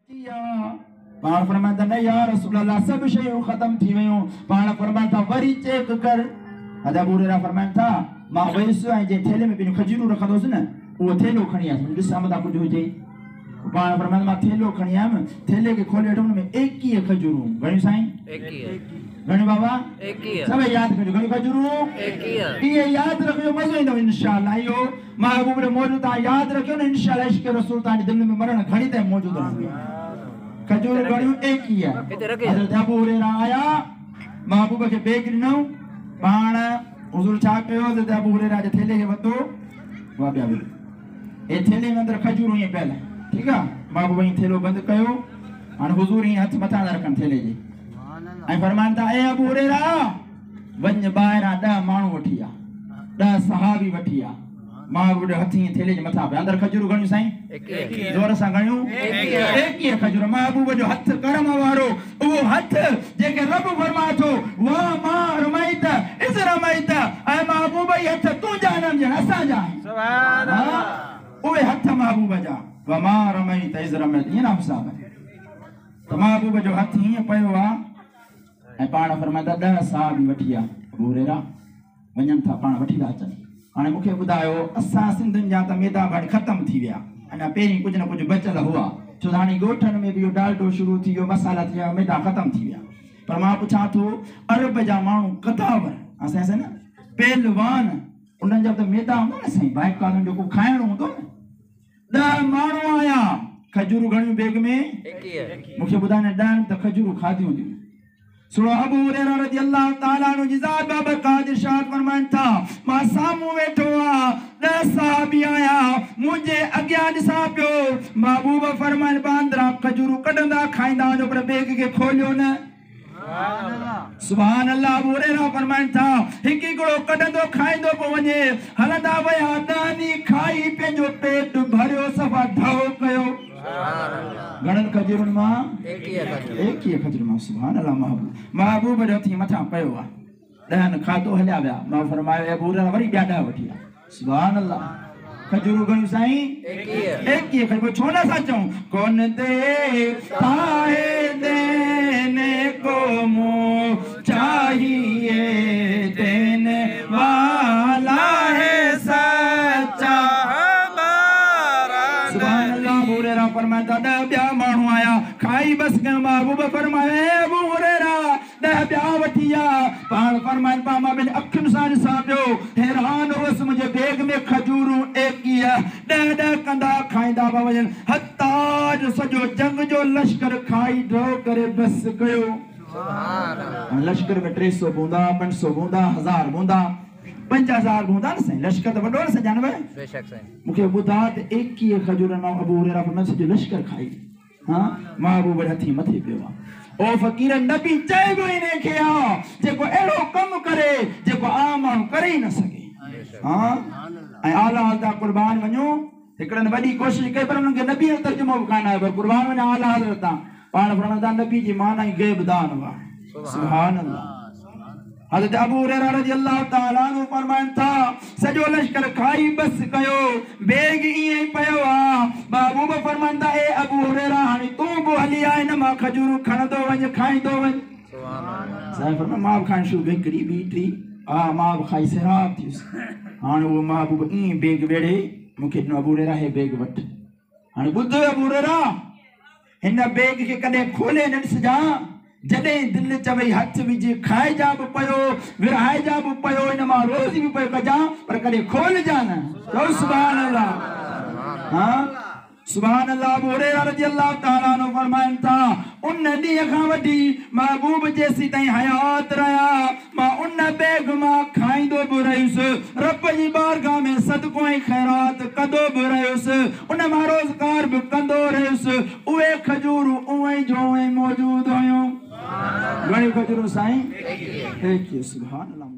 पाण फरमाता न या रसूल अल्लाह सब शयूं खत्म थी वयूं। पाण फरमाता वरी चेक कर। हज़रत अबू हुरैरा फरमाइनि था मां वयसि ऐं जे थेले में पहिरियों खजूरूं रखंदोसि न उहो थेलो खणी आयुसि ॾिस अमदा कुझु हुजे। पाण फरमाइनि मां थेलो खणी आयुमि थेले खे खोले वठो हुन में 21 खजूरूं। घणियूं साईं? 21। घणियूं बाबा? 21। सभई यादि कजो घणियूं खजूरूं? 21। इहे यादि रखिजो मज़ो ईंदव इंशाअल्लाह। इहो महबूब जो मौजूद तव्हां यादि रखियो न इंशाअल्लाह इश्क़ रसूल तव्हांजी दिलि में मरण घणी टाइम मौजूद रहंदी। खजूर घणियूं 21। हज़रत अबू हुरैरा आया महबूब खे बेग ॾिनो। पाण हुज़ूर छा कयो हज़रत अबू हुरैरा जे थेले खे वरितो वा ॿिया बि ए थेले में अंदरि खजूरूं ईअं पियल। ठीकु आहे महबूब ईअं थेलो बंदि कयो। हाणे हुज़ूर ईअं हथ मथां था रखनि थेले जे ऐं फरमाइनि था ए अबू हुरैरा वञ ॿाहिरां 10 माण्हू वठी आ 10 सहाबी वठी आ। महबूब जो हथ ईअं थेले जे मथां पिया अंदरि खजूरूं घणियूं साईं? 21। जोर सां घणियूं? 21 खजूर। महबूब जो हथ करम वारो उहो हथ जेके रब फरमाए थो वाह मां रमैत इज़ रमैत ऐं महबूब ई हथ तुंहिंजा न ॼण असांजा आहिनि। सुभान अल्लाह। उहे हथ महबूब जा वा मां रमैत इज़ रमैत ईअं नाम साहब त महबूब जो हथ हीअं पियो आहे ऐं पाण फरमाइता 10 सहाबी वठी आ। अबू हुरैरा वञनि था पाण वठी था अचनि। हाणे मूंखे ॿुधायो असां सिंधियुनि जा त मैदा भाई ख़तम थी विया अञा पहिरीं कुझु न कुझु बचियल हुआ छो त हाणे ॻोठनि में बि इहो डालडो शुरू थी वियो मसाला थी विया मैदा ख़तम थी विया। पर मां पुछां थो अरब जा माण्हू कदावर असां न पहलवान उन्हनि जा त मैदा हूंदो न साईं बाइकाउनि जो को खाइणो हूंदो न 10 माण्हू आया खजूरूं घणियूं बेग में? 21। मूंखे ॿुधाए न 10 त खजूरूं खाधियूं हूंदियूं। सुनो अबू हुरैरा रज़ियल्लाहु ताला अन्हु जी ज़ात बाबरकात इरशाद फरमाइनि था मां साम्हूं वेठो आ 10 सहाबी आया मुंहिंजे अॻियां ॾिसां पियो महबूब फरमाइनि बांदरा खजूरूं कढंदा खाईंदा वञो पर बेग खे खोलियो न। सुभान अल्लाह। अबू हुरैरा फरमाइनि था हिकु हिकिड़ो कढंदो खाईंदो पोइ वञे हलंदा विया 10 ॾींहं खाई पंहिंजो पेट भरियो सफ़ा ढो कयो। घणनि खजूरुनि मां? 21 खजूर मां। सुभान अल्लाह। महबूब जो हथी मथां पियो आहे 10 खाधो हलिया विया। मां फरमायो अबू हुरैरा वरी ॿिया 10 वठी आ। सुभान अल्लाह। खजूरूं घणियूं साईं? 21 खजूर। छो न असां चऊं कौन देता है देने को मुँह चाहिए देने वाला है सच्चा हमारा। सुभान अल्लाह। अबू हुरैरा फरमाता 10 ॿिया माण्हू आया खाई बस कयो। महबूब फरमाए अबू हुरैरा 10 ॿिया वठी आ। पाण फरमाइनि पा मां ॿिनि अखियुनि सां ॾिसां पियो हैरान हुअसि मुंहिंजे बेग में खजूरूं 21 10 कंदा खाईंदा पिया वञनि हता जो सॼो जंग जो लश्कर खाई ढो करे बस कयो। लश्कर में 300 बूंदा 500 बूंदा 1000 बूंदा 5000 बूंदा न साईं। लश्कर त वॾो न सॼानवे बेशक साईं। मूंखे ॿुधा त 21 खजूर मां अबू हुरैरा फरमाइनि सॼो लश्कर खाई। हाँ महबूब हथी मथे पियो आहे। ओ फ़कीर नबी चइबो ई न खे आ जेको अहिड़ो कमु करे जेको आम माण्हू करे ई न सघे। हाँ ऐं आला हज़रत कुर्बान वञो हिकिड़नि वॾी कोशिशि कई पर उन्हनि खे नबी जो तर्जुमो बि कान आयो पर कुर्बान वञा आला हज़रत पाण फरमाईंदा नबी जी माना ई ग़ैबदान हुआ। सुभान अल्लाह। हज़रत अबू हुरैरा रज़ियल्लाहु ताला अन्हु फरमाइनि था सॼो लश्कर खाई बस कयो बेग ईअं ई पियो आहे। महबूब फरमाइनि था ए अबू हुरैरा हाणे तूं बि हली आ हिन मां खजूरूं खणंदो वञ खाईंदो वञ। साईं फरमाइनि मां बि खाइण शुरू हिकिड़ी ॿी टी हा मां बि खाई सिराब थियुसि। हाणे उहो महबूब ईअं बेग वेड़े मूंखे ॾिनो अबू हुरैरा हे बेग वठि। हाणे ॿुध अबू हुरैरा हिन बेग खे कॾहिं खोले न ॾिसजां जॾहिं दिलि चवई हथ विझ खाइजा बि पियो विरहाइजा बि पियो हिन मां रोज़ बि पियो कजां पर कॾहिं खोलजा न। चओ सुभान अल्लाह। हाँ सुभान अल्लाह। अबू हुरैरा रज़ियल्लाहु ताला अन्हु फरमाइनि था उन ॾींहं खां वठी महबूब जेसीं ताईं हयात रहिया मां उन बेग मां खाईंदो बि रहियुसि रब जी बारगाह में सदको ऐं ख़ैरात कंदो बि रहियुसि उन मां रोज़गार बि कंदो रहियुसि। उहे खजूरूं उहे जो उहे मौजूद हुयूं। घणी खजूरूं साईं? 21। सुभान अल्लाह।